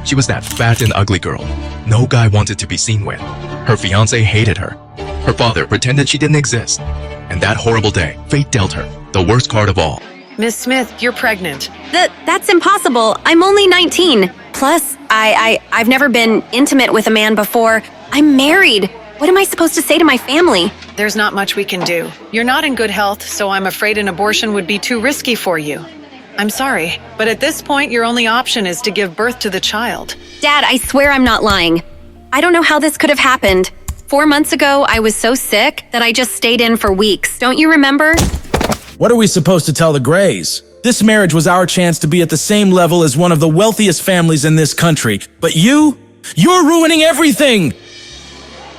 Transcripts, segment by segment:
She was that fat and ugly girl no guy wanted to be seen with. Her fiancé hated her. Her father pretended she didn't exist. And that horrible day, fate dealt her the worst card of all. Miss Smith, you're pregnant. That's impossible. I'm only 19. Plus, I've never been intimate with a man before. I'm married. What am I supposed to say to my family? There's not much we can do. You're not in good health, so I'm afraid an abortion would be too risky for you. I'm sorry, but at this point, your only option is to give birth to the child. Dad, I swear I'm not lying. I don't know how this could have happened. 4 months ago, I was so sick that I just stayed in for weeks. Don't you remember? What are we supposed to tell the Grays? This marriage was our chance to be at the same level as one of the wealthiest families in this country. But you're ruining everything!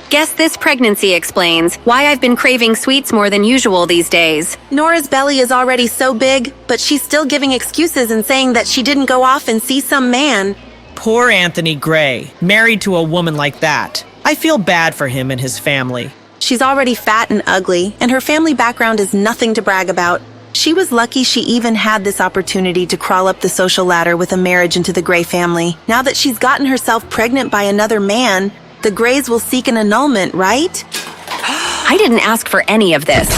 Guess this pregnancy explains why I've been craving sweets more than usual these days. Nora's belly is already so big, but she's still giving excuses and saying that she didn't go off and see some man. Poor Anthony Gray, married to a woman like that. I feel bad for him and his family. She's already fat and ugly, and her family background is nothing to brag about. She was lucky she even had this opportunity to crawl up the social ladder with a marriage into the Gray family. Now that she's gotten herself pregnant by another man, the Grays will seek an annulment, right? I didn't ask for any of this.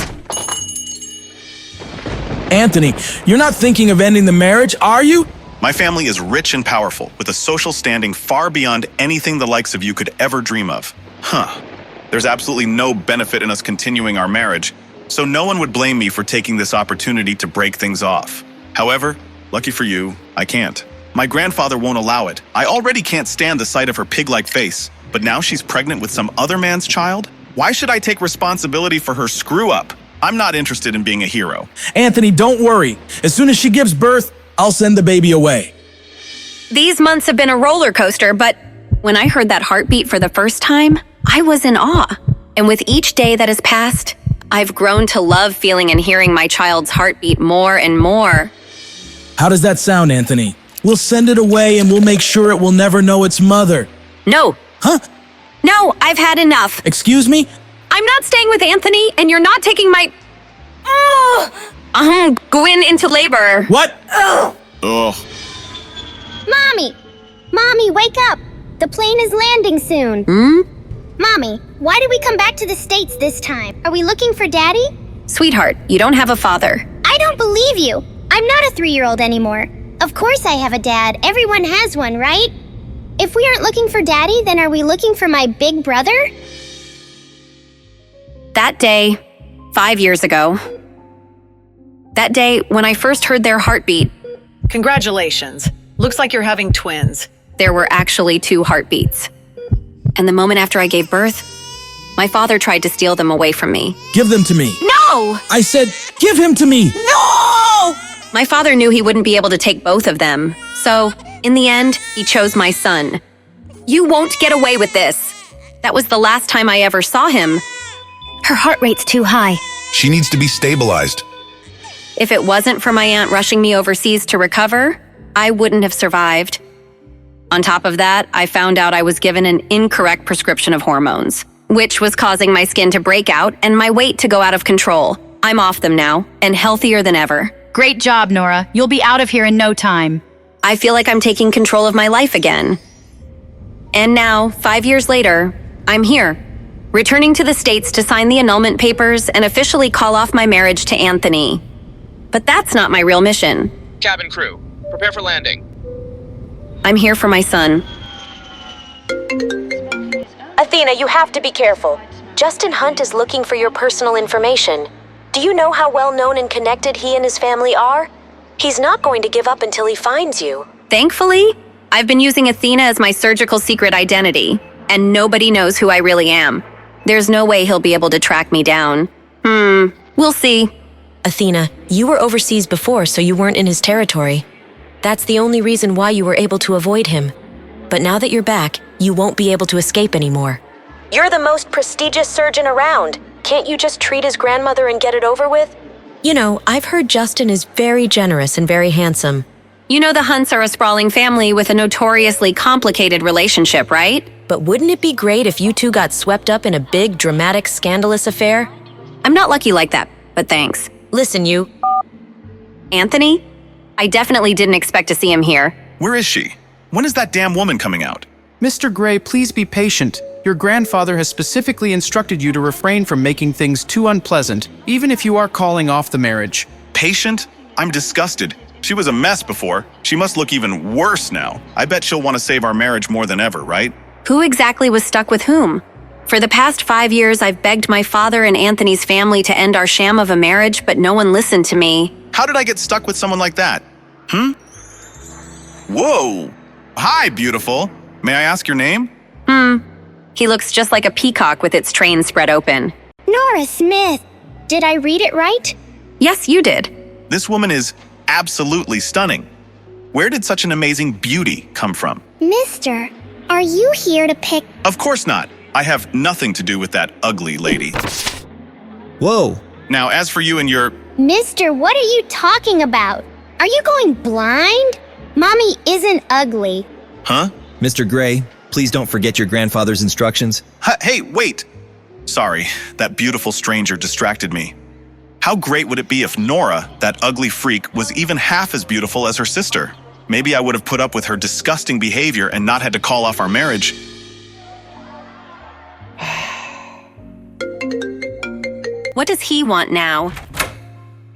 Anthony, you're not thinking of ending the marriage, are you? My family is rich and powerful, with a social standing far beyond anything the likes of you could ever dream of. There's absolutely no benefit in us continuing our marriage, so no one would blame me for taking this opportunity to break things off. However, lucky for you, I can't. My grandfather won't allow it. I already can't stand the sight of her pig-like face, but now she's pregnant with some other man's child? Why should I take responsibility for her screw-up? I'm not interested in being a hero. Anthony, don't worry. As soon as she gives birth, I'll send the baby away. These months have been a roller coaster, but when I heard that heartbeat for the first time, I was in awe. And with each day that has passed, I've grown to love feeling and hearing my child's heartbeat more and more. How does that sound, Anthony? We'll send it away and we'll make sure it will never know its mother. No. Huh? No, I've had enough. Excuse me? I'm not staying with Anthony, and you're not taking my... I'm going into labor. What? Ugh. Mommy, wake up! The plane is landing soon. Mommy, why did we come back to the States this time? Are we looking for Daddy? Sweetheart, you don't have a father. I don't believe you. I'm not a 3-year-old anymore. Of course I have a dad. Everyone has one, right? If we aren't looking for Daddy, then are we looking for my big brother? That day, 5 years ago, that day when I first heard their heartbeat, Congratulations. Looks like you're having twins. there were actually 2 heartbeats. And the moment after I gave birth, my father tried to steal them away from me. Give them to me. No! I said, give him to me. No! My father knew he wouldn't be able to take both of them. So, in the end, he chose my son. You won't get away with this. That was the last time I ever saw him. Her heart rate's too high. She needs to be stabilized. If it wasn't for my aunt rushing me overseas to recover, I wouldn't have survived. On top of that, I found out I was given an incorrect prescription of hormones, which was causing my skin to break out and my weight to go out of control. I'm off them now, and healthier than ever. Great job, Nora. You'll be out of here in no time. I feel like I'm taking control of my life again. And now, 5 years later, I'm here, returning to the States to sign the annulment papers and officially call off my marriage to Anthony. But that's not my real mission. Cabin crew, prepare for landing. I'm here for my son. Athena, you have to be careful. Justin Hunt is looking for your personal information. Do you know how well known and connected he and his family are? He's not going to give up until he finds you. Thankfully, I've been using Athena as my surgical secret identity, and nobody knows who I really am. There's no way he'll be able to track me down. We'll see. Athena, you were overseas before, so you weren't in his territory. That's the only reason why you were able to avoid him. But now that you're back, you won't be able to escape anymore. You're the most prestigious surgeon around. Can't you just treat his grandmother and get it over with? You know, I've heard Justin is very generous and very handsome. You know the Hunts are a sprawling family with a notoriously complicated relationship, right? But wouldn't it be great if you two got swept up in a big, dramatic, scandalous affair? I'm not lucky like that, but thanks. Listen, you... Anthony? I definitely didn't expect to see him here. Where is she? When is that damn woman coming out? Mr. Gray, please be patient. Your grandfather has specifically instructed you to refrain from making things too unpleasant, even if you are calling off the marriage. Patient? I'm disgusted. She was a mess before. She must look even worse now. I bet she'll want to save our marriage more than ever, right? Who exactly was stuck with whom? For the past 5 years, I've begged my father and Anthony's family to end our sham of a marriage, but no one listened to me. How did I get stuck with someone like that? Whoa! Hi, beautiful. May I ask your name? He looks just like a peacock with its train spread open. Nora Smith. Did I read it right? Yes, you did. This woman is absolutely stunning. Where did such an amazing beauty come from? Mister, are you here to pick? Of course not. I have nothing to do with that ugly lady. Whoa. Now, as for you and your... Mister, what are you talking about? Are you going blind? Mommy isn't ugly. Huh? Mr. Gray, please don't forget your grandfather's instructions. Hey, wait! Sorry, that beautiful stranger distracted me. How great would it be if Nora, that ugly freak, was even half as beautiful as her sister? Maybe I would have put up with her disgusting behavior and not had to call off our marriage. What does he want now?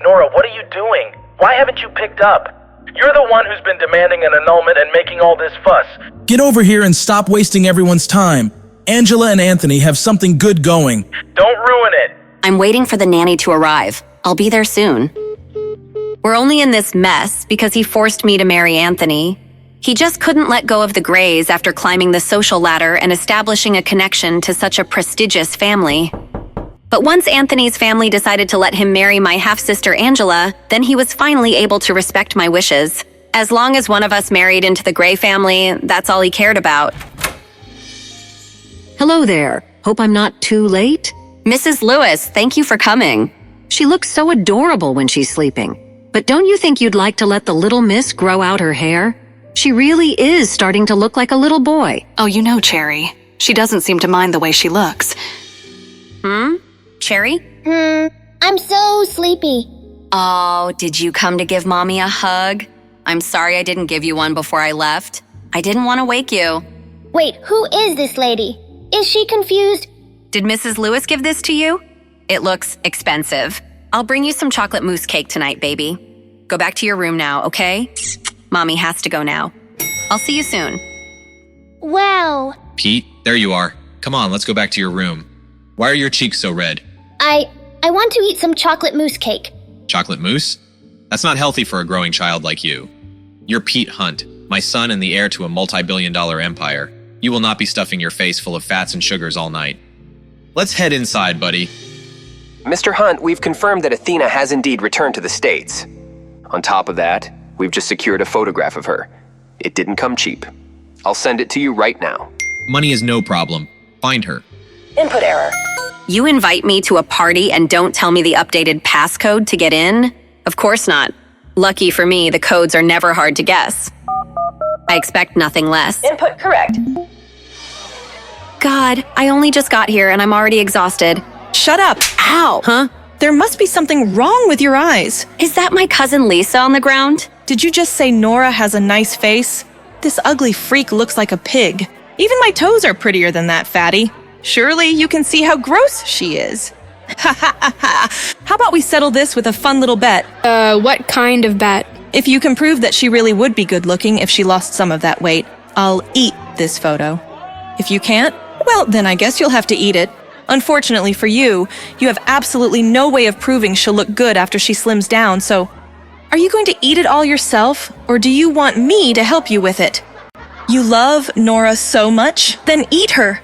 Nora, what are you doing? Why haven't you picked up? You're the one who's been demanding an annulment and making all this fuss. Get over here and stop wasting everyone's time. Angela and Anthony have something good going. Don't ruin it. I'm waiting for the nanny to arrive. I'll be there soon. We're only in this mess because he forced me to marry Anthony. He just couldn't let go of the Grays after climbing the social ladder and establishing a connection to such a prestigious family. But once Anthony's family decided to let him marry my half-sister Angela, then he was finally able to respect my wishes. As long as one of us married into the Gray family, that's all he cared about. Hello there. Hope I'm not too late? Mrs. Lewis, thank you for coming. She looks so adorable when she's sleeping. But don't you think you'd like to let the little miss grow out her hair? She really is starting to look like a little boy. Oh, you know, Cherry. She doesn't seem to mind the way she looks. Cherry? I'm so sleepy. Oh, did you come to give Mommy a hug? I'm sorry I didn't give you one before I left. I didn't want to wake you. Wait, who is this lady? Is she confused? Did Mrs. Lewis give this to you? It looks expensive. I'll bring you some chocolate mousse cake tonight, baby. Go back to your room now, okay? Mommy has to go now. I'll see you soon. Wow. Pete, there you are. Come on, let's go back to your room. Why are your cheeks so red? I want to eat some chocolate mousse cake. Chocolate mousse? That's not healthy for a growing child like you. You're Pete Hunt, my son and the heir to a multi-billion-dollar empire. You will not be stuffing your face full of fats and sugars all night. Let's head inside, buddy. Mr. Hunt, we've confirmed that Athena has indeed returned to the States. On top of that, we've just secured a photograph of her. It didn't come cheap. I'll send it to you right now. Money is no problem. Find her. Input error. You invite me to a party and don't tell me the updated passcode to get in? Of course not. Lucky for me, the codes are never hard to guess. I expect nothing less. Input correct. God, I only just got here and I'm already exhausted. Shut up. Ow. Huh? There must be something wrong with your eyes. Is that my cousin Lisa on the ground? Did you just say Nora has a nice face? This ugly freak looks like a pig. Even my toes are prettier than that, fatty. Surely you can see how gross she is. Ha ha ha ha. How about we settle this with a fun little bet? What kind of bet? If you can prove that she really would be good looking if she lost some of that weight, I'll eat this photo. If you can't, well, then I guess you'll have to eat it. Unfortunately for you, you have absolutely no way of proving she'll look good after she slims down, so are you going to eat it all yourself, or do you want me to help you with it? You love Nora so much? Then eat her!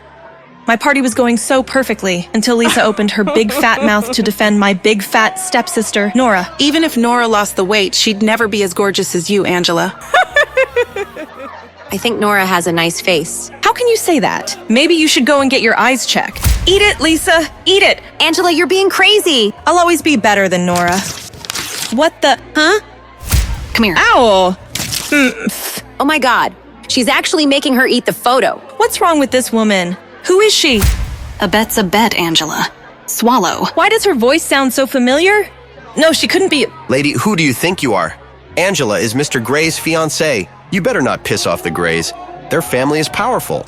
My party was going so perfectly until Lisa opened her big fat mouth to defend my big fat stepsister, Nora. Even if Nora lost the weight, she'd never be as gorgeous as you, Angela. I think Nora has a nice face. How can you say that? Maybe you should go and get your eyes checked. Eat it, Lisa! Eat it! Angela, you're being crazy! I'll always be better than Nora. What the... Huh? Come here. Ow! Oh my God. She's actually making her eat the photo. What's wrong with this woman? Who is she? A bet's a bet, Angela. Swallow. Why does her voice sound so familiar? No, she couldn't be... Lady, who do you think you are? Angela is Mr. Gray's fiancée. You better not piss off the Grays. Their family is powerful.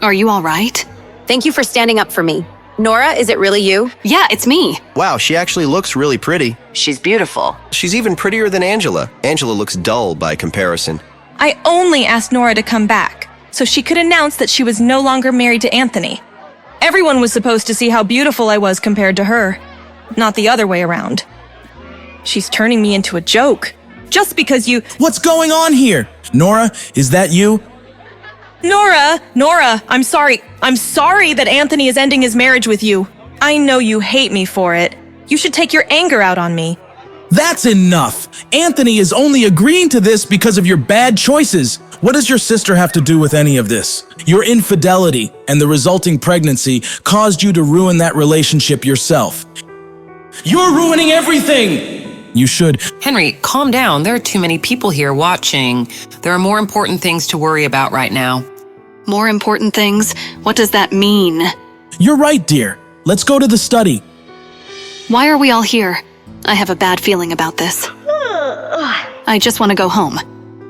Are you all right? Thank you for standing up for me. Nora, is it really you? Yeah, it's me. Wow, she actually looks really pretty. She's beautiful. She's even prettier than Angela. Angela looks dull by comparison. I only asked Nora to come back, so she could announce that she was no longer married to Anthony. Everyone was supposed to see how beautiful I was compared to her, not the other way around. She's turning me into a joke, just because you— What's going on here? Nora, is that you? Nora, I'm sorry. I'm sorry that Anthony is ending his marriage with you. I know you hate me for it. You should take your anger out on me. That's enough. Anthony is only agreeing to this because of your bad choices. What does your sister have to do with any of this? Your infidelity and the resulting pregnancy caused you to ruin that relationship yourself. You're ruining everything! You should. Henry, calm down. There are too many people here watching. There are more important things to worry about right now. More important things? What does that mean? You're right, dear. Let's go to the study. Why are we all here? I have a bad feeling about this. I just want to go home.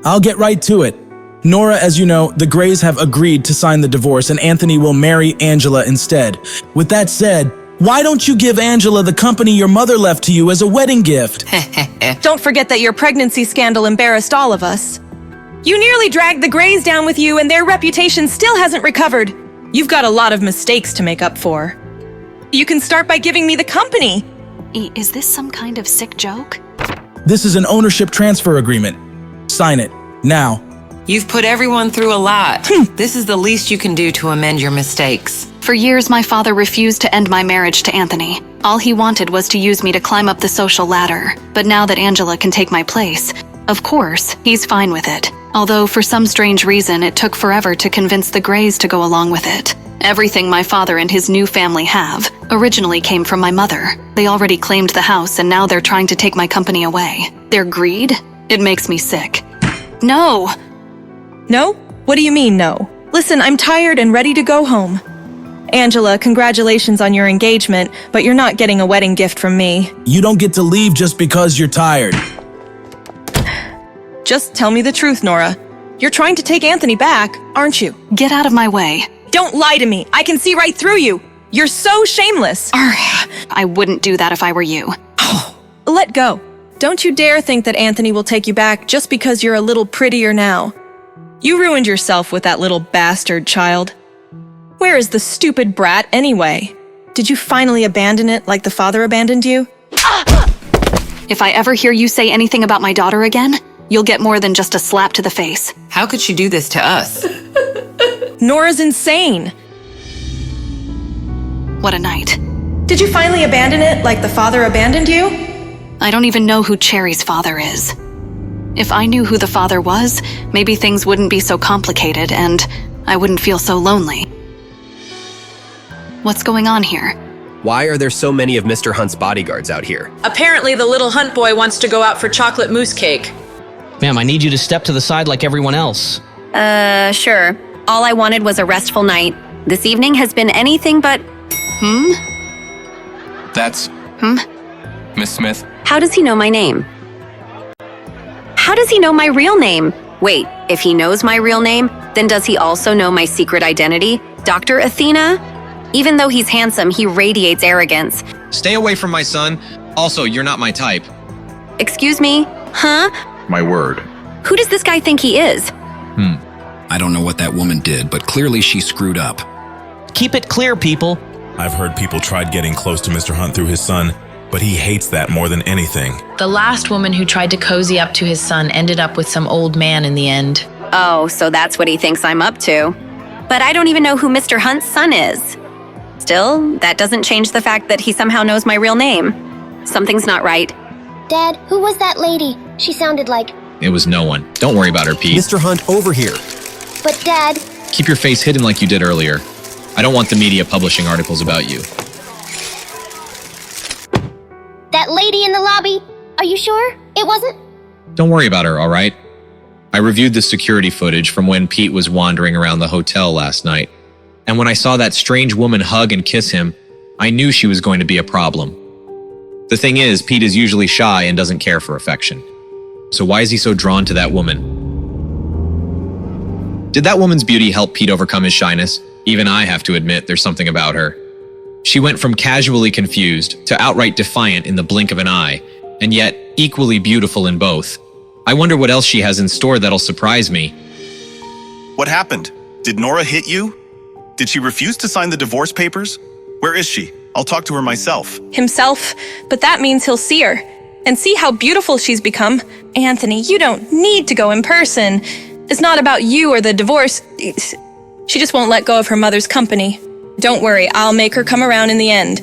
I'll get right to it. Nora, as you know, the Grays have agreed to sign the divorce and Anthony will marry Angela instead. With that said, why don't you give Angela the company your mother left to you as a wedding gift? Don't forget that your pregnancy scandal embarrassed all of us. You nearly dragged the Grays down with you and their reputation still hasn't recovered. You've got a lot of mistakes to make up for. You can start by giving me the company. Is this some kind of sick joke? This is an ownership transfer agreement. Sign it, now. You've put everyone through a lot. This is the least you can do to amend your mistakes. For years, my father refused to end my marriage to Anthony. All he wanted was to use me to climb up the social ladder. But now that Angela can take my place, of course, he's fine with it. Although for some strange reason, it took forever to convince the Grays to go along with it. Everything my father and his new family have originally came from my mother. They already claimed the house and now they're trying to take my company away. Their greed? It makes me sick. No! No? What do you mean, no? Listen, I'm tired and ready to go home. Angela, congratulations on your engagement, but you're not getting a wedding gift from me. You don't get to leave just because you're tired. Just tell me the truth, Nora. You're trying to take Anthony back, aren't you? Get out of my way. Don't lie to me. I can see right through you. You're so shameless. I wouldn't do that if I were you. Let go. Don't you dare think that Anthony will take you back just because you're a little prettier now. You ruined yourself with that little bastard child. Where is the stupid brat anyway? Did you finally abandon it like the father abandoned you? If I ever hear you say anything about my daughter again, you'll get more than just a slap to the face. How could she do this to us? Nora's insane. What a night. Did you finally abandon it like the father abandoned you? I don't even know who Cherry's father is. If I knew who the father was, maybe things wouldn't be so complicated and I wouldn't feel so lonely. What's going on here? Why are there so many of Mr. Hunt's bodyguards out here? Apparently the little Hunt boy wants to go out for chocolate mousse cake. Ma'am, I need you to step to the side like everyone else. Sure. All I wanted was a restful night. This evening has been anything but... That's... Miss Smith? How does he know my name? How does he know my real name? Wait, if he knows my real name, then does he also know my secret identity? Dr. Athena? Even though he's handsome, he radiates arrogance. Stay away from my son. Also, you're not my type. Excuse me? Huh? My word. Who does this guy think he is? I don't know what that woman did, but clearly she screwed up. Keep it clear, people. I've heard people tried getting close to Mr. Hunt through his son, but he hates that more than anything. The last woman who tried to cozy up to his son ended up with some old man in the end. Oh, so that's what he thinks I'm up to. But I don't even know who Mr. Hunt's son is. Still, that doesn't change the fact that he somehow knows my real name. Something's not right. Dad, who was that lady? She sounded like... It was no one. Don't worry about her, Pete. Mr. Hunt, over here. But Dad... Keep your face hidden like you did earlier. I don't want the media publishing articles about you. That lady in the lobby? Are you sure? It wasn't? Don't worry about her, all right? I reviewed the security footage from when Pete was wandering around the hotel last night. And when I saw that strange woman hug and kiss him, I knew she was going to be a problem. The thing is, Pete is usually shy and doesn't care for affection. So why is he so drawn to that woman? Did that woman's beauty help Pete overcome his shyness? Even I have to admit there's something about her. She went from casually confused to outright defiant in the blink of an eye, and yet equally beautiful in both. I wonder what else she has in store that'll surprise me. What happened? Did Nora hit you? Did she refuse to sign the divorce papers? Where is she? I'll talk to her myself. Himself, but that means he'll see her. And see how beautiful she's become. Anthony, you don't need to go in person. It's not about you or the divorce. She just won't let go of her mother's company. Don't worry, I'll make her come around in the end.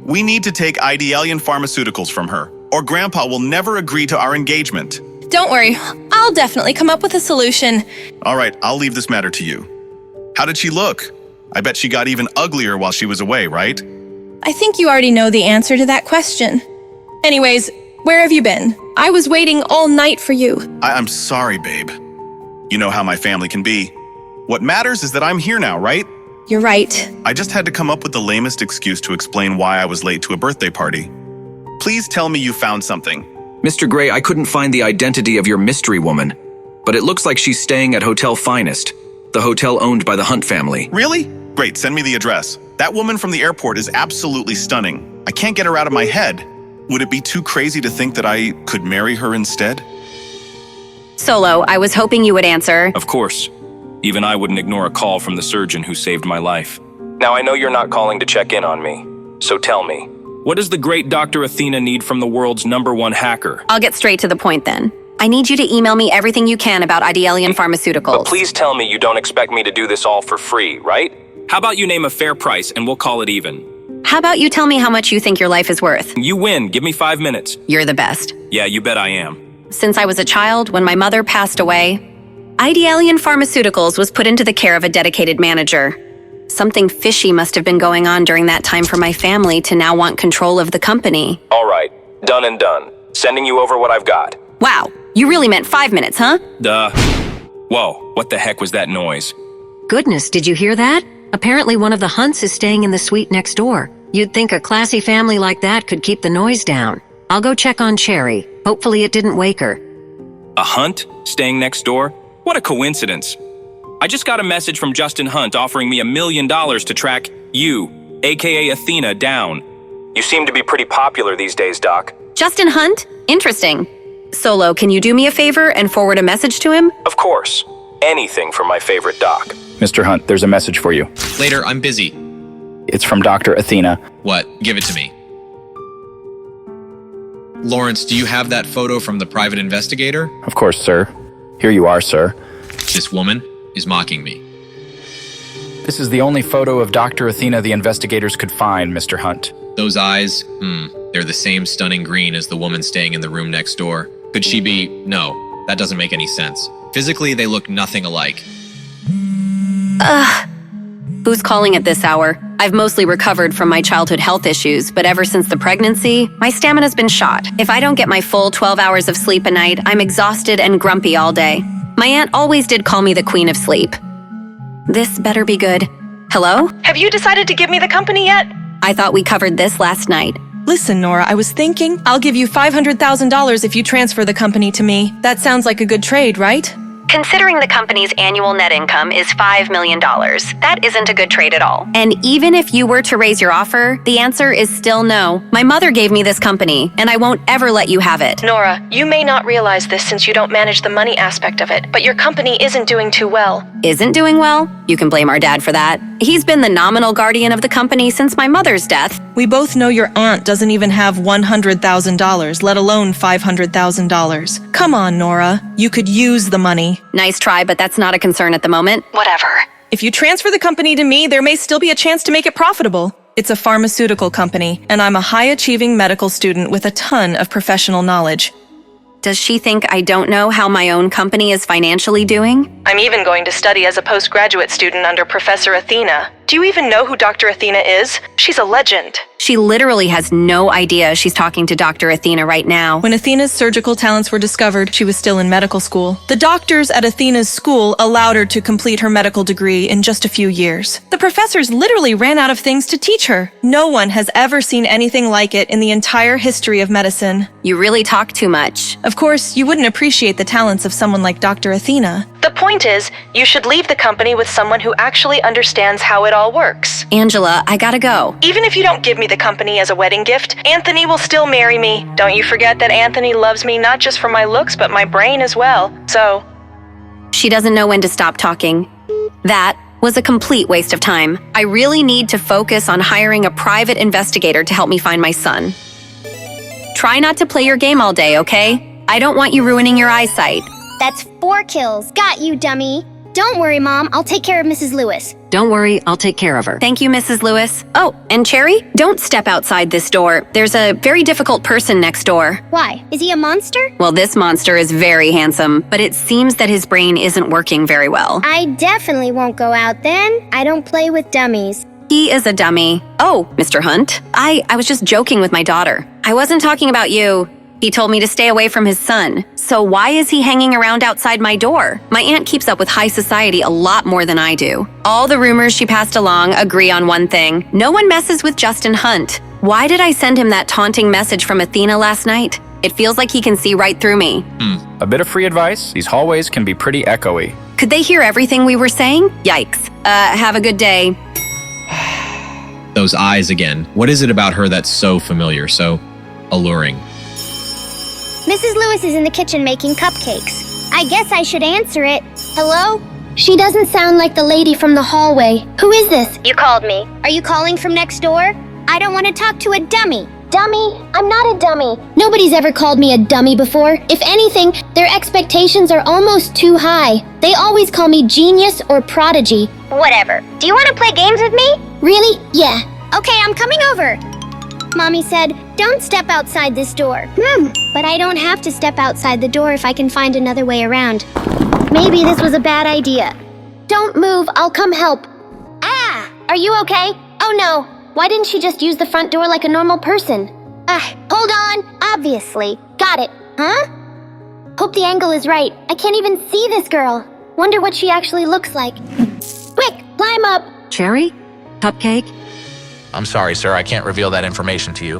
We need to take Idealian Pharmaceuticals from her, or Grandpa will never agree to our engagement. Don't worry, I'll definitely come up with a solution. All right, I'll leave this matter to you. How did she look? I bet she got even uglier while she was away, right? I think you already know the answer to that question. Anyways, where have you been? I was waiting all night for you. I'm sorry, babe. You know how my family can be. What matters is that I'm here now, right? You're right. I just had to come up with the lamest excuse to explain why I was late to a birthday party. Please tell me you found something. Mr. Gray, I couldn't find the identity of your mystery woman, but it looks like she's staying at Hotel Finest, the hotel owned by the Hunt family. Really? Great, send me the address. That woman from the airport is absolutely stunning. I can't get her out of my head. Would it be too crazy to think that I could marry her instead? Solo, I was hoping you would answer. Of course. Even I wouldn't ignore a call from the surgeon who saved my life. Now I know you're not calling to check in on me, so tell me. What does the great Dr. Athena need from the world's #1 hacker? I'll get straight to the point then. I need you to email me everything you can about Idealian Pharmaceuticals. But please tell me you don't expect me to do this all for free, right? How about you name a fair price and we'll call it even? How about you tell me how much you think your life is worth? You win. Give me 5 minutes. You're the best. Yeah, you bet I am. Since I was a child, when my mother passed away, Idealian Pharmaceuticals was put into the care of a dedicated manager. Something fishy must have been going on during that time for my family to now want control of the company. All right, done and done. Sending you over what I've got. Wow, you really meant 5 minutes, huh? Duh. Whoa, what the heck was that noise? Goodness, did you hear that? Apparently one of the Hunts is staying in the suite next door. You'd think a classy family like that could keep the noise down. I'll go check on Cherry. Hopefully it didn't wake her. A Hunt? Staying next door? What a coincidence. I just got a message from Justin Hunt offering me $1 million to track you, aka Athena, down. You seem to be pretty popular these days, Doc. Justin Hunt? Interesting. Solo, can you do me a favor and forward a message to him? Of course. Anything for my favorite Doc. Mr. Hunt, there's a message for you. Later, I'm busy. It's from Dr. Athena. What? Give it to me. Lawrence, do you have that photo from the private investigator? Of course, sir. Here you are, sir. This woman is mocking me. This is the only photo of Dr. Athena the investigators could find, Mr. Hunt. Those eyes, they're the same stunning green as the woman staying in the room next door. Could she be? No, that doesn't make any sense. Physically, they look nothing alike. Who's calling at this hour? I've mostly recovered from my childhood health issues, but ever since the pregnancy, my stamina's been shot. If I don't get my full 12 hours of sleep a night, I'm exhausted and grumpy all day. My aunt always did call me the Queen of Sleep. This better be good. Hello? Have you decided to give me the company yet? I thought we covered this last night. Listen, Nora, I was thinking I'll give you $500,000 if you transfer the company to me. That sounds like a good trade, right? Considering the company's annual net income is $5 million, that isn't a good trade at all. And even if you were to raise your offer, the answer is still no. My mother gave me this company, and I won't ever let you have it. Nora, you may not realize this since you don't manage the money aspect of it, but your company isn't doing too well. Isn't doing well? You can blame our dad for that. He's been the nominal guardian of the company since my mother's death. We both know your aunt doesn't even have $100,000, let alone $500,000. Come on, Nora. You could use the money. Nice try, but that's not a concern at the moment. Whatever. If you transfer the company to me, there may still be a chance to make it profitable. It's a pharmaceutical company, and I'm a high-achieving medical student with a ton of professional knowledge. Does she think I don't know how my own company is financially doing? I'm even going to study as a postgraduate student under Professor Athena. Do you even know who Dr. Athena is? She's a legend. She literally has no idea she's talking to Dr. Athena right now. When Athena's surgical talents were discovered, she was still in medical school. The doctors at Athena's school allowed her to complete her medical degree in just a few years. The professors literally ran out of things to teach her. No one has ever seen anything like it in the entire history of medicine. You really talk too much. Of course, you wouldn't appreciate the talents of someone like Dr. Athena. The point is, you should leave the company with someone who actually understands how it all works. Angela, I gotta go. Even if you don't give me the company as a wedding gift, Anthony will still marry me. Don't you forget that Anthony loves me not just for my looks, but my brain as well. So... She doesn't know when to stop talking. That was a complete waste of time. I really need to focus on hiring a private investigator to help me find my son. Try not to play your game all day, okay? I don't want you ruining your eyesight. That's 4 kills. Got you, dummy. Don't worry, Mom. I'll take care of Mrs. Lewis. Don't worry, I'll take care of her. Thank you, Mrs. Lewis. Oh, and Cherry, don't step outside this door. There's a very difficult person next door. Why? Is he a monster? Well, this monster is very handsome, but it seems that his brain isn't working very well. I definitely won't go out then. I don't play with dummies. He is a dummy. Oh, Mr. Hunt, I was just joking with my daughter. I wasn't talking about you. He told me to stay away from his son. So why is he hanging around outside my door? My aunt keeps up with high society a lot more than I do. All the rumors she passed along agree on one thing. No one messes with Justin Hunt. Why did I send him that taunting message from Athena last night? It feels like he can see right through me. A bit of free advice. These hallways can be pretty echoey. Could they hear everything we were saying? Yikes. Have a good day. Those eyes again. What is it about her that's so familiar, so alluring? Mrs. Lewis is in the kitchen making cupcakes. I guess I should answer it. Hello? She doesn't sound like the lady from the hallway. Who is this? You called me. Are you calling from next door? I don't want to talk to a dummy. Dummy? I'm not a dummy. Nobody's ever called me a dummy before. If anything, their expectations are almost too high. They always call me genius or prodigy. Whatever. Do you want to play games with me? Really? Yeah. Okay, I'm coming over. Mommy said, don't step outside this door. But I don't have to step outside the door if I can find another way around. Maybe this was a bad idea. Don't move, I'll come help. Ah! Are you okay? Oh no. Why didn't she just use the front door like a normal person? Hold on. Obviously. Got it. Huh? Hope the angle is right. I can't even see this girl. Wonder what she actually looks like. Quick, climb up. Cherry? Cupcake? I'm sorry, sir. I can't reveal that information to you.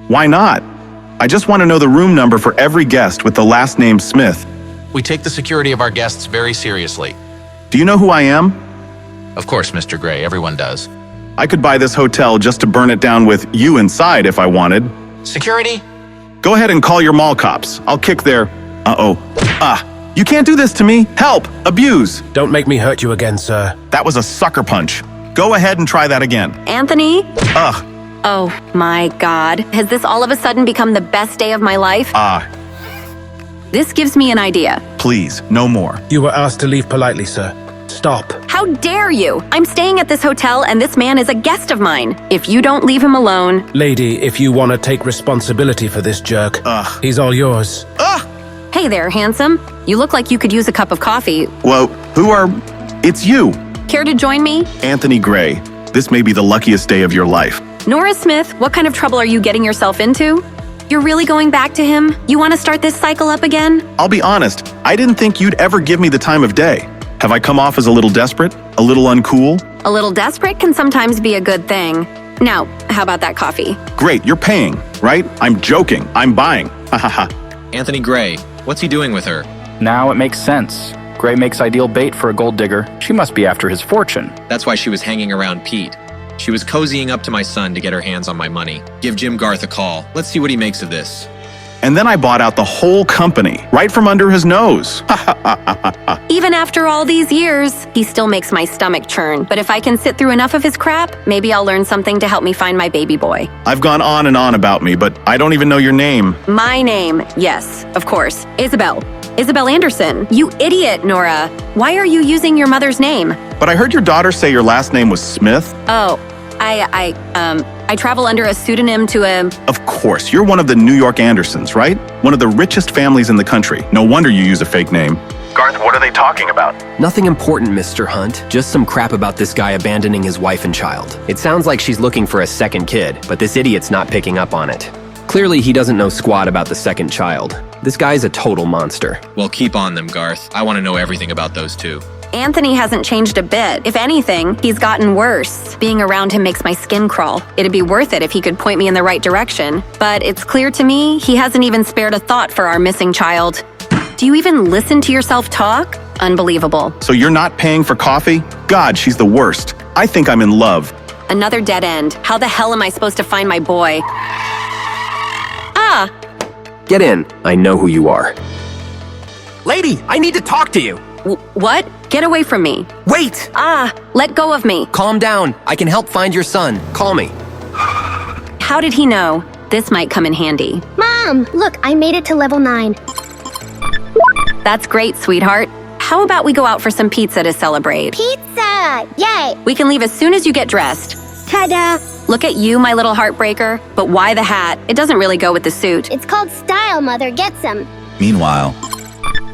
Why not? I just want to know the room number for every guest with the last name Smith. We take the security of our guests very seriously. Do you know who I am? Of course, Mr. Gray. Everyone does. I could buy this hotel just to burn it down with you inside if I wanted. Security? Go ahead and call your mall cops. I'll kick their... You can't do this to me. Help! Abuse! Don't make me hurt you again, sir. That was a sucker punch. Go ahead and try that again. Anthony? Ugh. Oh my God. Has this all of a sudden become the best day of my life? This gives me an idea. Please, no more. You were asked to leave politely, sir. Stop. How dare you? I'm staying at this hotel and this man is a guest of mine. If you don't leave him alone... Lady, if you want to take responsibility for this jerk, he's all yours. Hey there, handsome. You look like you could use a cup of coffee. Whoa, It's you. Care to join me? Anthony Gray. This may be the luckiest day of your life. Nora Smith, what kind of trouble are you getting yourself into? You're really going back to him? You want to start this cycle up again? I'll be honest, I didn't think you'd ever give me the time of day. Have I come off as a little desperate? A little uncool? A little desperate can sometimes be a good thing. Now, how about that coffee? Great, you're paying, right? I'm joking. I'm buying. Ha ha ha. Anthony Gray, what's he doing with her? Now it makes sense. Gray makes ideal bait for a gold digger. She must be after his fortune. That's why she was hanging around Pete. She was cozying up to my son to get her hands on my money. Give Jim Garth a call. Let's see what he makes of this. And then I bought out the whole company, right from under his nose. Even after all these years, he still makes my stomach churn. But if I can sit through enough of his crap, maybe I'll learn something to help me find my baby boy. I've gone on and on about me, but I don't even know your name. My name, yes, of course. Isabel. Isabel Anderson. You idiot, Nora. Why are you using your mother's name? But I heard your daughter say your last name was Smith. Oh, I travel under a pseudonym to a... Of course, you're one of the New York Andersons, right? One of the richest families in the country. No wonder you use a fake name. Garth, what are they talking about? Nothing important, Mr. Hunt. Just some crap about this guy abandoning his wife and child. It sounds like she's looking for a second kid, but this idiot's not picking up on it. Clearly, he doesn't know squat about the second child. This guy's a total monster. Well, keep on them, Garth. I want to know everything about those two. Anthony hasn't changed a bit. If anything, he's gotten worse. Being around him makes my skin crawl. It'd be worth it if he could point me in the right direction. But it's clear to me he hasn't even spared a thought for our missing child. Do you even listen to yourself talk? Unbelievable. So you're not paying for coffee? God, she's the worst. I think I'm in love. Another dead end. How the hell am I supposed to find my boy? Ah! Get in. I know who you are. Lady, I need to talk to you. What? Get away from me. Wait! Ah! Let go of me. Calm down. I can help find your son. Call me. How did he know? This might come in handy. Mom, look, I made it to level 9. That's great, sweetheart. How about we go out for some pizza to celebrate? Pizza! Yay! We can leave as soon as you get dressed. Ta-da! Look at you, my little heartbreaker. But why the hat? It doesn't really go with the suit. It's called style, Mother. Get some. Meanwhile,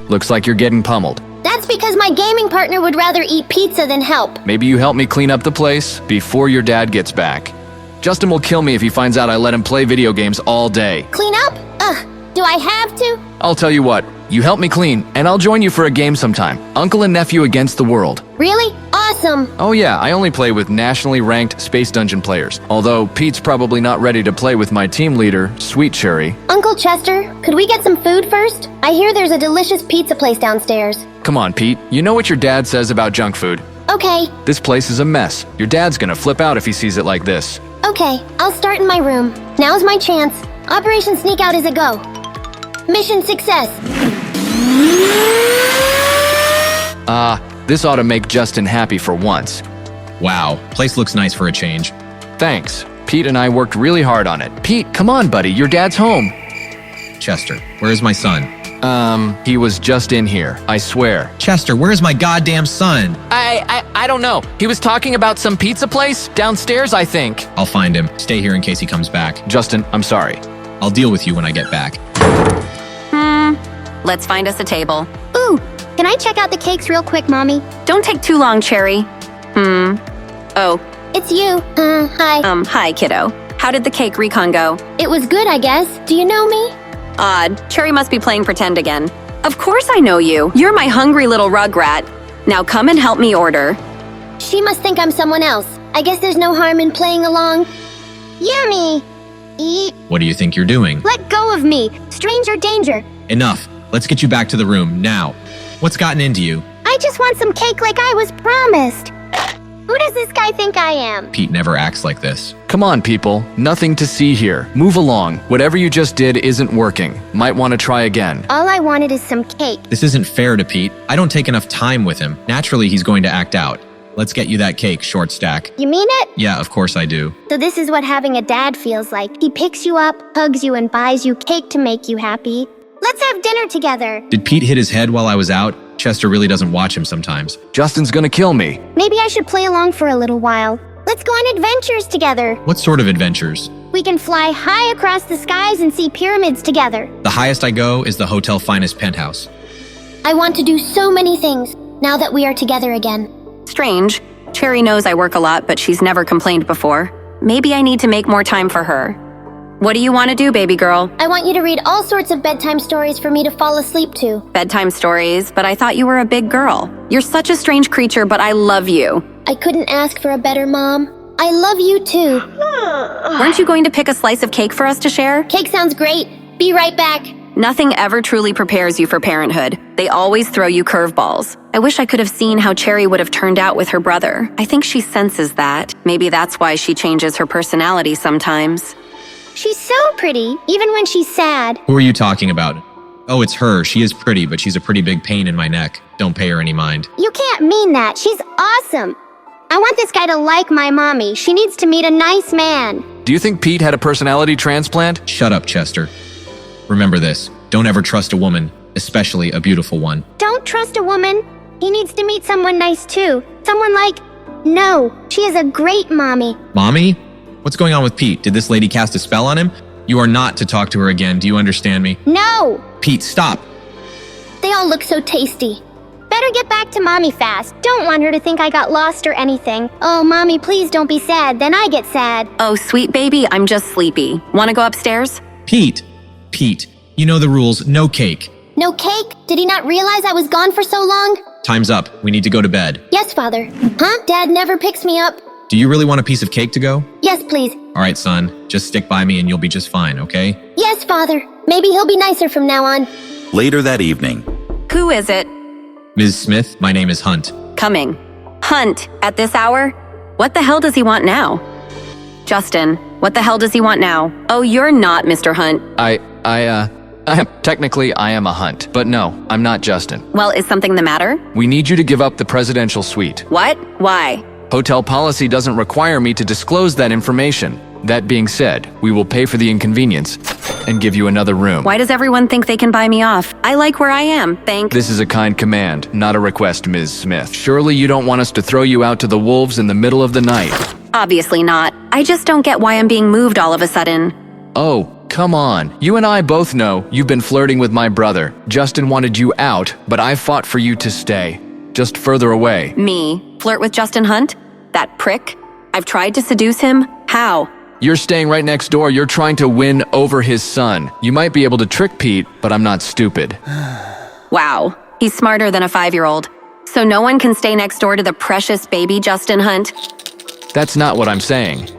looks like you're getting pummeled. That's because my gaming partner would rather eat pizza than help. Maybe you help me clean up the place before your dad gets back. Justin will kill me if he finds out I let him play video games all day. Clean up? Ugh, do I have to? I'll tell you what, you help me clean, and I'll join you for a game sometime. Uncle and nephew against the world. Really? Awesome. Oh yeah, I only play with nationally ranked Space Dungeon players. Although Pete's probably not ready to play with my team leader, Sweet Cherry. Uncle Chester, could we get some food first? I hear there's a delicious pizza place downstairs. Come on, Pete. You know what your dad says about junk food. Okay. This place is a mess. Your dad's gonna flip out if he sees it like this. Okay, I'll start in my room. Now's my chance. Operation Sneak Out is a go. Mission success. This ought to make Justin happy for once. Wow, place looks nice for a change. Thanks. Pete and I worked really hard on it. Pete, come on, buddy. Your dad's home. Chester, where's my son? He was just in here. I swear. Chester, where's my goddamn son? I don't know. He was talking about some pizza place downstairs, I think. I'll find him. Stay here in case he comes back. Justin, I'm sorry. I'll deal with you when I get back. Let's find us a table. Ooh, can I check out the cakes real quick, Mommy? Don't take too long, Cherry. Oh. It's you. Hi. Hi, kiddo. How did the cake recon go? It was good, I guess. Do you know me? Odd. Cherry must be playing pretend again. Of course I know you. You're my hungry little rugrat. Now come and help me order. She must think I'm someone else. I guess there's no harm in playing along. Yummy! Eat. What do you think you're doing? Let go of me. Stranger danger. Enough. Let's get you back to the room, now. What's gotten into you? I just want some cake like I was promised. Who does this guy think I am? Pete never acts like this. Come on, people. Nothing to see here. Move along. Whatever you just did isn't working. Might want to try again. All I wanted is some cake. This isn't fair to Pete. I don't take enough time with him. Naturally, he's going to act out. Let's get you that cake, short stack. You mean it? Yeah, of course I do. So this is what having a dad feels like. He picks you up, hugs you, and buys you cake to make you happy. Let's have dinner together. Did Pete hit his head while I was out? Chester really doesn't watch him sometimes. Justin's gonna kill me. Maybe I should play along for a little while. Let's go on adventures together. What sort of adventures? We can fly high across the skies and see pyramids together. The highest I go is the hotel finest penthouse. I want to do so many things now that we are together again. Strange. Cherry knows I work a lot, but she's never complained before. Maybe I need to make more time for her. What do you want to do, baby girl? I want you to read all sorts of bedtime stories for me to fall asleep to. Bedtime stories, but I thought you were a big girl. You're such a strange creature, but I love you. I couldn't ask for a better mom. I love you too. Weren't you going to pick a slice of cake for us to share? Cake sounds great. Be right back. Nothing ever truly prepares you for parenthood. They always throw you curveballs. I wish I could have seen how Cherry would have turned out with her brother. I think she senses that. Maybe that's why she changes her personality sometimes. She's so pretty, even when she's sad. Who are you talking about? Oh, it's her. She is pretty, but she's a pretty big pain in my neck. Don't pay her any mind. You can't mean that. She's awesome. I want this guy to like my mommy. She needs to meet a nice man. Do you think Pete had a personality transplant? Shut up, Chester. Remember this. Don't ever trust a woman, especially a beautiful one. Don't trust a woman. He needs to meet someone nice too. Someone like... No, she is a great mommy. Mommy? What's going on with Pete? Did this lady cast a spell on him? You are not to talk to her again. Do you understand me? No! Pete, stop! They all look so tasty. Better get back to Mommy fast. Don't want her to think I got lost or anything. Oh, Mommy, please don't be sad. Then I get sad. Oh, sweet baby, I'm just sleepy. Want to go upstairs? Pete, you know the rules. No cake. No cake? Did he not realize I was gone for so long? Time's up. We need to go to bed. Yes, Father. Huh? Dad never picks me up. Do you really want a piece of cake to go? Yes, please. All right, son. Just stick by me and you'll be just fine, okay? Yes, Father. Maybe he'll be nicer from now on. Later that evening. Who is it? Ms. Smith, my name is Hunt. Coming. Hunt, at this hour? What the hell does he want now? Justin, what the hell does he want now? Oh, you're not Mr. Hunt. Technically, I am a Hunt, but no, I'm not Justin. Well, is something the matter? We need you to give up the presidential suite. What? Why? Hotel policy doesn't require me to disclose that information. That being said, we will pay for the inconvenience and give you another room. Why does everyone think they can buy me off? I like where I am, thank— This is a kind command, not a request, Ms. Smith. Surely you don't want us to throw you out to the wolves in the middle of the night. Obviously not. I just don't get why I'm being moved all of a sudden. Oh, come on. You and I both know you've been flirting with my brother. Justin wanted you out, but I fought for you to stay. Just further away. Me? Flirt with Justin Hunt? That prick? I've tried to seduce him? How? You're staying right next door. You're trying to win over his son. You might be able to trick Pete, but I'm not stupid. Wow. He's smarter than a 5-year-old. So no one can stay next door to the precious baby Justin Hunt? That's not what I'm saying.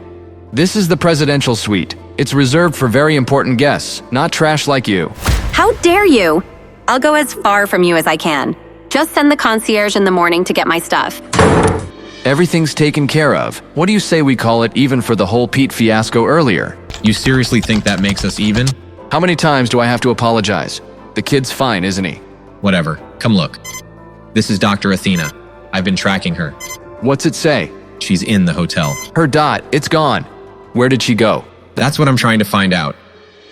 This is the presidential suite. It's reserved for very important guests, not trash like you. How dare you? I'll go as far from you as I can. Just send the concierge in the morning to get my stuff. Everything's taken care of. What do you say we call it even for the whole Pete fiasco earlier? You seriously think that makes us even? How many times do I have to apologize? The kid's fine, isn't he? Whatever. Come look. This is Dr. Athena. I've been tracking her. What's it say? She's in the hotel. Her dot, it's gone. Where did she go? That's what I'm trying to find out.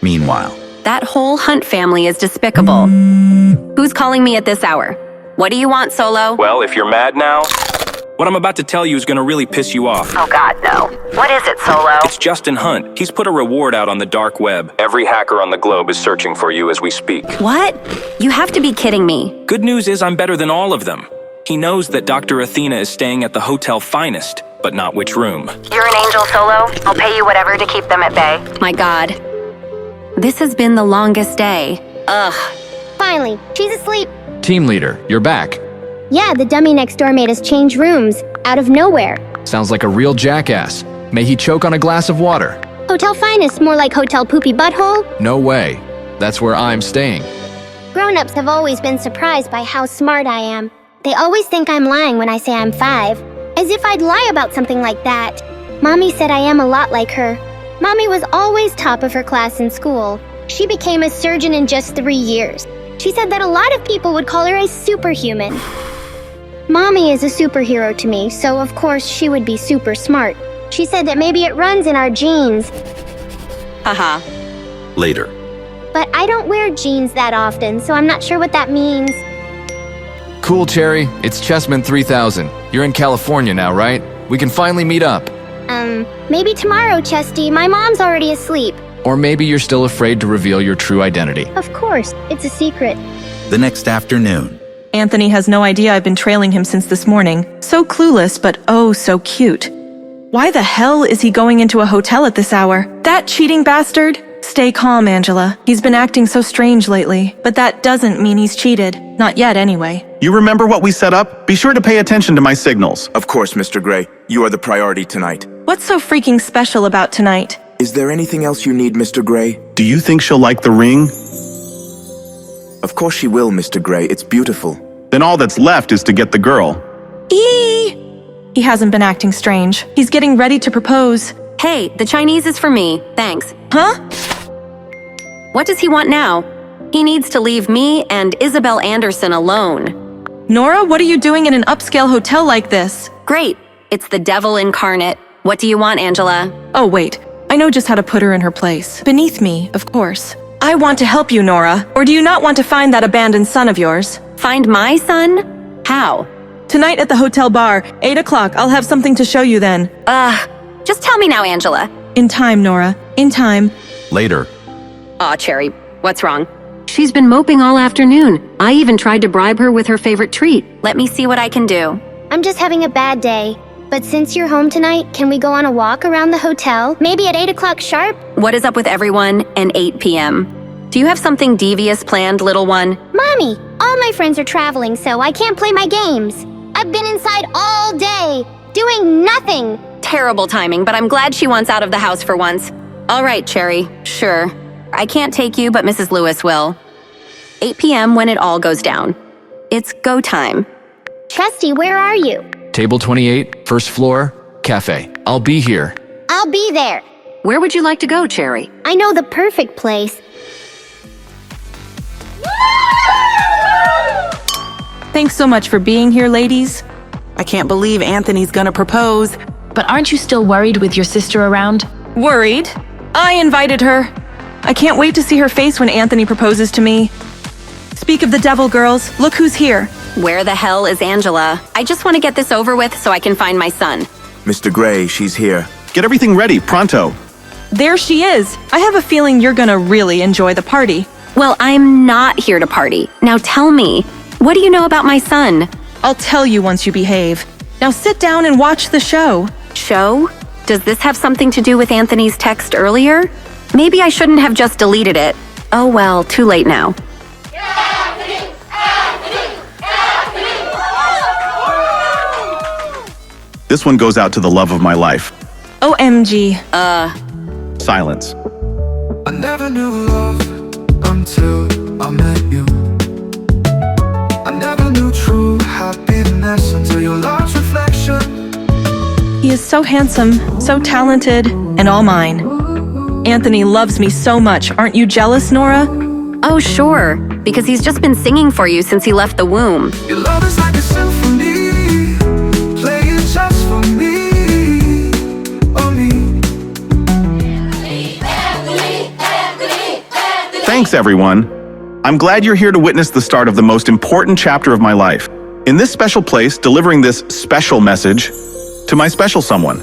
Meanwhile. That whole Hunt family is despicable. Who's calling me at this hour? What do you want, Solo? Well, if you're mad now, what I'm about to tell you is gonna really piss you off. Oh God, no. What is it, Solo? It's Justin Hunt. He's put a reward out on the dark web. Every hacker on the globe is searching for you as we speak. What? You have to be kidding me. Good news is I'm better than all of them. He knows that Dr. Athena is staying at the Hotel Finest, but not which room. You're an angel, Solo. I'll pay you whatever to keep them at bay. My God. This has been the longest day. Ugh. Finally, she's asleep. Team leader, you're back. Yeah, the dummy next door made us change rooms, out of nowhere. Sounds like a real jackass. May he choke on a glass of water. Hotel Finest, more like Hotel Poopy Butthole? No way. That's where I'm staying. Grown-ups have always been surprised by how smart I am. They always think I'm lying when I say I'm 5. As if I'd lie about something like that. Mommy said I am a lot like her. Mommy was always top of her class in school. She became a surgeon in just 3 years. She said that a lot of people would call her a superhuman. Mommy is a superhero to me, so of course she would be super smart. She said that maybe it runs in our genes. Haha. Later. But I don't wear jeans that often, so I'm not sure what that means. Cool, Cherry. It's Chessman 3000. You're in California now, right? We can finally meet up. Maybe tomorrow, Chesty. My mom's already asleep. Or maybe you're still afraid to reveal your true identity. Of course, it's a secret. The next afternoon. Anthony has no idea I've been trailing him since this morning. So clueless, but oh so cute. Why the hell is he going into a hotel at this hour? That cheating bastard? Stay calm, Angela. He's been acting so strange lately, but that doesn't mean he's cheated. Not yet, anyway. You remember what we set up? Be sure to pay attention to my signals. Of course, Mr. Gray. You are the priority tonight. What's so freaking special about tonight? Is there anything else you need, Mr. Gray? Do you think she'll like the ring? Of course she will, Mr. Gray. It's beautiful. Then all that's left is to get the girl. He hasn't been acting strange. He's getting ready to propose. Hey, the Chinese is for me. Thanks. Huh? What does he want now? He needs to leave me and Isabel Anderson alone. Nora, what are you doing in an upscale hotel like this? Great. It's the devil incarnate. What do you want, Angela? Oh, wait. I know just how to put her in her place. Beneath me, of course. I want to help you, Nora. Or do you not want to find that abandoned son of yours? Find my son? How? Tonight at the hotel bar, 8 o'clock. I'll have something to show you then. Just tell me now, Angela. In time, Nora. In time. Later. Aw, Cherry. What's wrong? She's been moping all afternoon. I even tried to bribe her with her favorite treat. Let me see what I can do. I'm just having a bad day. But since you're home tonight, can we go on a walk around the hotel? Maybe at 8 o'clock sharp? What is up with everyone and 8 p.m.? Do you have something devious planned, little one? Mommy, all my friends are traveling, so I can't play my games. I've been inside all day, doing nothing. Terrible timing, but I'm glad she wants out of the house for once. All right, Cherry, sure. I can't take you, but Mrs. Lewis will. 8 p.m. when it all goes down. It's go time. Trusty, where are you? Table 28, first floor, cafe. I'll be here. I'll be there. Where would you like to go, Cherry? I know the perfect place. Thanks so much for being here, ladies. I can't believe Anthony's gonna propose. But aren't you still worried with your sister around? Worried? I invited her. I can't wait to see her face when Anthony proposes to me. Speak of the devil, girls. Look who's here. Where the hell is Angela? I just want to get this over with so I can find my son. Mr. Gray, she's here. Get everything ready, pronto. There she is. I have a feeling you're gonna really enjoy the party. Well, I'm not here to party. Now tell me, what do you know about my son? I'll tell you once you behave. Now sit down and watch the show. Show? Does this have something to do with Anthony's text earlier? Maybe I shouldn't have just deleted it. Oh well, too late now. This one goes out to the love of my life. OMG. Silence. I never knew love until I met you. I never knew true happiness until your large reflection. He is so handsome, so talented, and all mine. Anthony loves me so much. Aren't you jealous, Nora? Oh, sure, because he's just been singing for you since he left the womb. Your love is like a symphony, playing just for me, oh me. Thanks, everyone. I'm glad you're here to witness the start of the most important chapter of my life. In this special place, delivering this special message to my special someone.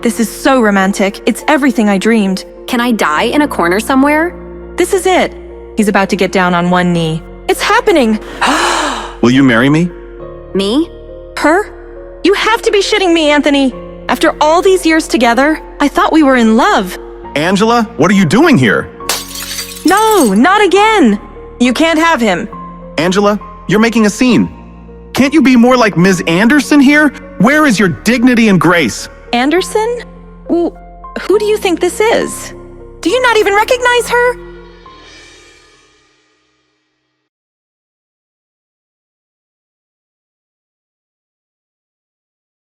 This is so romantic. It's everything I dreamed. Can I die in a corner somewhere? This is it. He's about to get down on one knee. It's happening! Will you marry me? Me? Her? You have to be shitting me, Anthony. After all these years together, I thought we were in love. Angela, what are you doing here? No, not again. You can't have him. Angela, you're making a scene. Can't you be more like Ms. Anderson here? Where is your dignity and grace? Anderson? Who do you think this is? Do you not even recognize her?